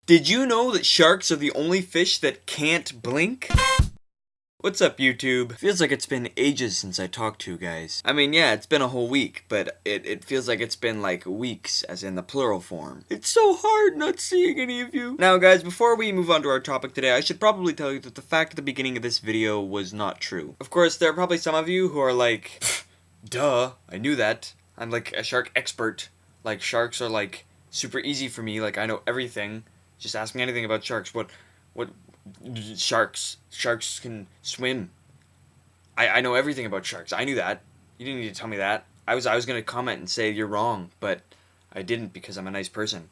Did you know that sharks are the only fish that can't blink? What's up, YouTube? Feels like it's been ages since I talked to you guys. I mean, yeah, it's been a whole week, but it feels like it's been like weeks, as in the plural form. It's so hard not seeing any of you. Now, guys, before we move on to our topic today, I should probably tell you that the fact at the beginning of this video was not true. Of course, there are probably some of you who are like, duh, I knew that. I'm like a shark expert. Like, sharks are like super easy for me, like I know everything. Just ask me anything about sharks. What sharks can swim. I know everything about sharks. I knew that. You didn't need to tell me that. I was gonna comment and say you're wrong, but I didn't because I'm a nice person.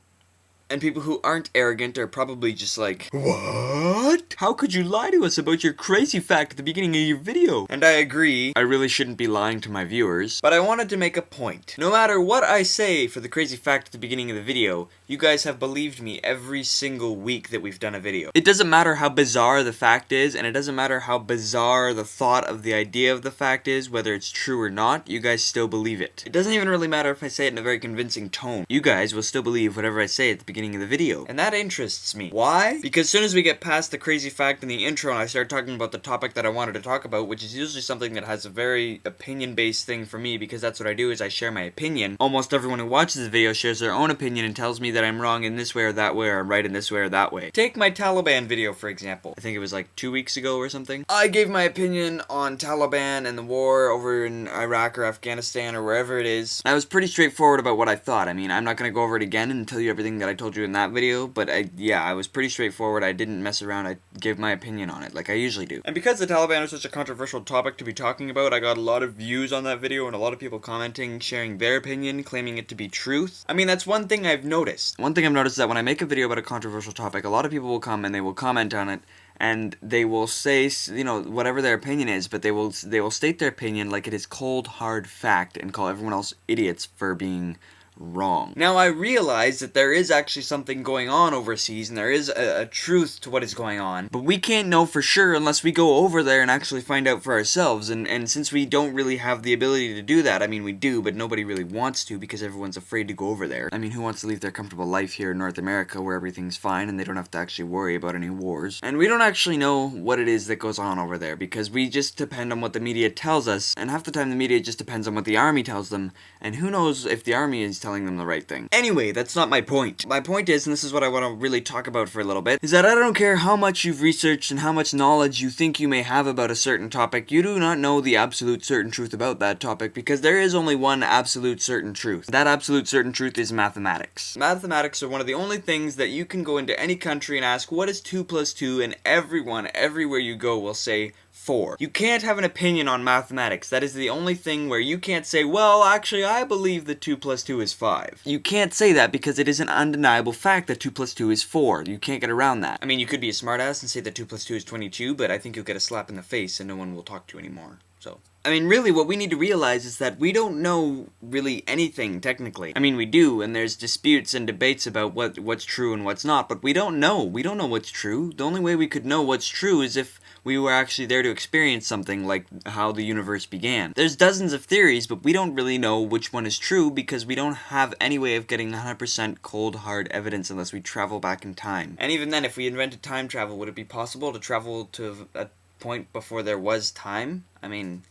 And people who aren't arrogant are probably just like, what? How could you lie to us about your crazy fact at the beginning of your video? And I agree, I really shouldn't be lying to my viewers, but I wanted to make a point. No matter what I say for the crazy fact at the beginning of the video, you guys have believed me every single week that we've done a video. It doesn't matter how bizarre the fact is, and it doesn't matter how bizarre the thought of the idea of the fact is, whether it's true or not, you guys still believe it. It doesn't even really matter if I say it in a very convincing tone. You guys will still believe whatever I say at the beginning of the video. And that interests me. Why? Because as soon as we get past the crazy fact in the intro and I start talking about the topic that I wanted to talk about, which is usually something that has a very opinion-based thing for me, because that's what I do, is I share my opinion. Almost everyone who watches the video shares their own opinion and tells me that I'm wrong in this way or that way, or I'm right in this way or that way. Take my Taliban video, for example. I think it was like 2 weeks ago or something. I gave my opinion on Taliban and the war over in Iraq or Afghanistan or wherever it is. I was pretty straightforward about what I thought. I mean, I'm not gonna go over it again and tell you everything that I told you in that video, but I was pretty straightforward. I didn't mess around. I gave my opinion on it, like I usually do. And because the Taliban is such a controversial topic to be talking about, I got a lot of views on that video and a lot of people commenting, sharing their opinion, claiming it to be truth. I mean, that's one thing I've noticed. One thing I've noticed is that when I make a video about a controversial topic, a lot of people will come and they will comment on it, and they will say, you know, whatever their opinion is, but they will state their opinion like it is cold, hard fact and call everyone else idiots for being wrong. Now, I realize that there is actually something going on overseas, and there is a truth to what is going on, but we can't know for sure unless we go over there and actually find out for ourselves, and since we don't really have the ability to do that, I mean, we do, but nobody really wants to because everyone's afraid to go over there. I mean, who wants to leave their comfortable life here in North America where everything's fine and they don't have to actually worry about any wars? And we don't actually know what it is that goes on over there because we just depend on what the media tells us, and half the time the media just depends on what the army tells them, and who knows if the army is telling them the right thing. Anyway, that's not my point. My point is, and this is what I want to really talk about for a little bit, is that I don't care how much you've researched and how much knowledge you think you may have about a certain topic, you do not know the absolute certain truth about that topic, because there is only one absolute certain truth. That absolute certain truth is mathematics. Mathematics are one of the only things that you can go into any country and ask, what is 2 plus 2, and everyone, everywhere you go, will say 4. You can't have an opinion on mathematics. That is the only thing where you can't say, well, actually, I believe that 2 plus 2 is 5. You can't say that because it is an undeniable fact that 2 plus 2 is 4. You can't get around that. I mean, you could be a smartass and say that 2 plus 2 is 22, but I think you'll get a slap in the face and no one will talk to you anymore. So, I mean, really, what we need to realize is that we don't know really anything, technically. I mean, we do, and there's disputes and debates about what's true and what's not, but we don't know. We don't know what's true. The only way we could know what's true is if we were actually there to experience something like how the universe began. There's dozens of theories, but we don't really know which one is true because we don't have any way of getting 100% cold, hard evidence unless we travel back in time. And even then, if we invented time travel, would it be possible to travel to a point before there was time? I mean,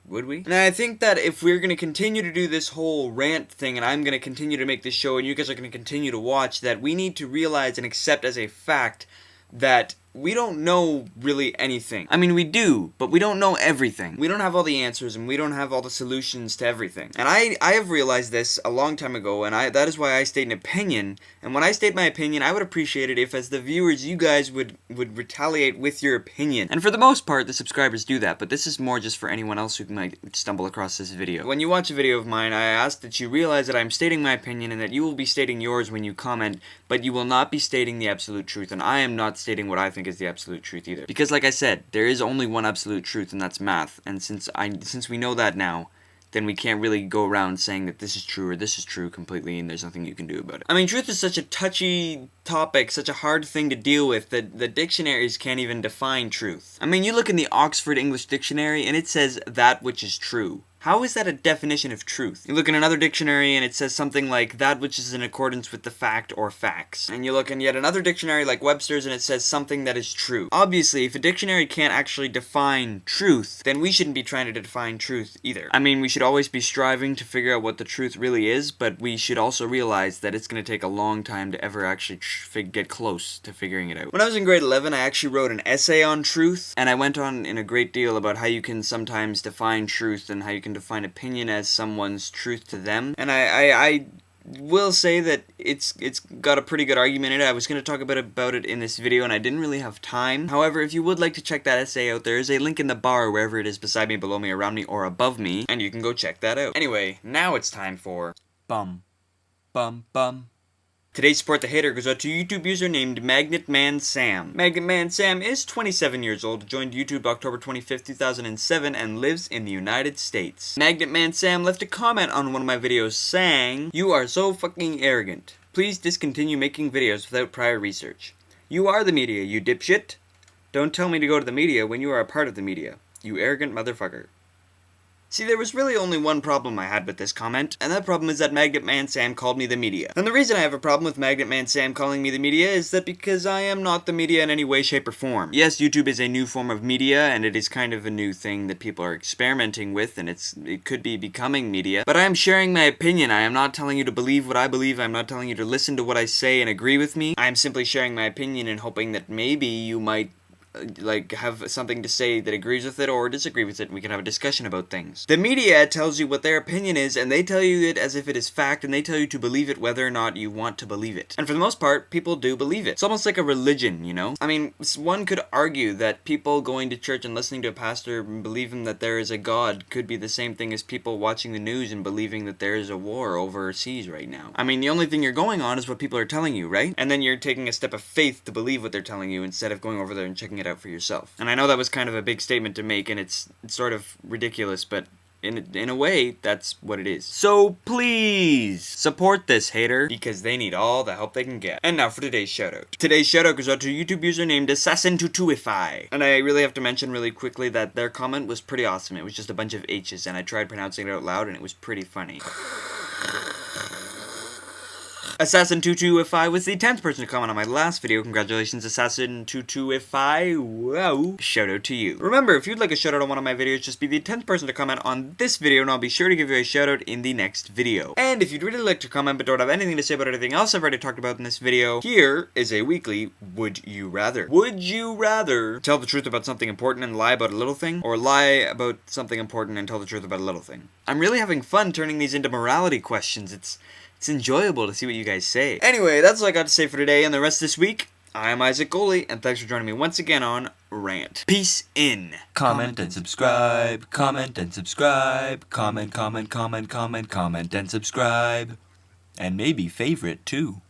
would we? And I think that if we're going to continue to do this whole rant thing, and I'm going to continue to make this show, and you guys are going to continue to watch, that we need to realize and accept as a fact that we don't know really anything. I mean, we do, but we don't know everything. We don't have all the answers, and we don't have all the solutions to everything. And I have realized this a long time ago, and that is why I state an opinion. And when I state my opinion, I would appreciate it if, as the viewers, you guys would retaliate with your opinion. And for the most part, the subscribers do that, but this is more just for anyone else who might stumble across this video. When you watch a video of mine, I ask that you realize that I'm stating my opinion and that you will be stating yours when you comment, but you will not be stating the absolute truth, and I am not stating what I think is the absolute truth either. Because like I said, there is only one absolute truth, and that's math. And since we know that now, then we can't really go around saying that this is true or this is true completely and there's nothing you can do about it. I mean, truth is such a touchy topic, such a hard thing to deal with, that the dictionaries can't even define truth. I mean, you look in the Oxford English Dictionary and it says that which is true. How is that a definition of truth? You look in another dictionary and it says something like that which is in accordance with the fact or facts. And you look in yet another dictionary like Webster's and it says something that is true. Obviously, if a dictionary can't actually define truth, then we shouldn't be trying to define truth either. I mean, we should always be striving to figure out what the truth really is, but we should also realize that it's going to take a long time to ever actually get close to figuring it out. When I was in grade 11, I actually wrote an essay on truth, and I went on in a great deal about how you can sometimes define truth and how you can define opinion as someone's truth to them. And I will say that it's got a pretty good argument in it. I was going to talk about it in this video and I didn't really have time. However, if you would like to check that essay out, there is a link in the bar wherever it is, beside me, below me, around me, or above me, and you can go check that out. Anyway, now it's time for Bum Bum. Today's Support the Hater goes out to YouTube user named MagnetManSam. MagnetManSam is 27 years old, joined YouTube October 25th, 2007, and lives in the United States. MagnetManSam left a comment on one of my videos saying, "You are so fucking arrogant. Please discontinue making videos without prior research. You are the media, you dipshit. Don't tell me to go to the media when you are a part of the media. You arrogant motherfucker." See, there was really only one problem I had with this comment, and that problem is that MagnetManSam called me the media. And the reason I have a problem with MagnetManSam calling me the media is that because I am not the media in any way, shape, or form. Yes, YouTube is a new form of media, and it is kind of a new thing that people are experimenting with, and it could be becoming media. But I am sharing my opinion. I am not telling you to believe what I believe. I am not telling you to listen to what I say and agree with me. I am simply sharing my opinion and hoping that maybe you might have something to say that agrees with it or disagree with it, and we can have a discussion about things. The media tells you what their opinion is, and they tell you it as if it is fact, and they tell you to believe it whether or not you want to believe it. And for the most part, people do believe it. It's almost like a religion, you know? I mean, one could argue that people going to church and listening to a pastor and believing that there is a God could be the same thing as people watching the news and believing that there is a war overseas right now. I mean, the only thing you're going on is what people are telling you, right? And then you're taking a step of faith to believe what they're telling you instead of going over there and checking it out for yourself. And I know that was kind of a big statement to make, and it's sort of ridiculous, but in a way, that's what it is. So please support this hater, because they need all the help they can get. And now for today's shoutout. Today's shoutout goes out to a YouTube user named Assassin22ify. And I really have to mention really quickly that their comment was pretty awesome. It was just a bunch of H's, and I tried pronouncing it out loud, and it was pretty funny. Assassin22ify was the 10th person to comment on my last video. Congratulations, Assassin22ify. Wow. Shout out to you. Remember, if you'd like a shout out on one of my videos, just be the 10th person to comment on this video, and I'll be sure to give you a shout out in the next video. And if you'd really like to comment but don't have anything to say about anything else I've already talked about in this video, here is a weekly Would You Rather. Would you rather tell the truth about something important and lie about a little thing, or lie about something important and tell the truth about a little thing? I'm really having fun turning these into morality questions. It's enjoyable to see what you guys say. Anyway, that's all I got to say for today and the rest of this week. I'm Isaac Goley, and thanks for joining me once again on Rant. Peace in. Comment and subscribe, comment and subscribe, comment and subscribe. And maybe favorite too.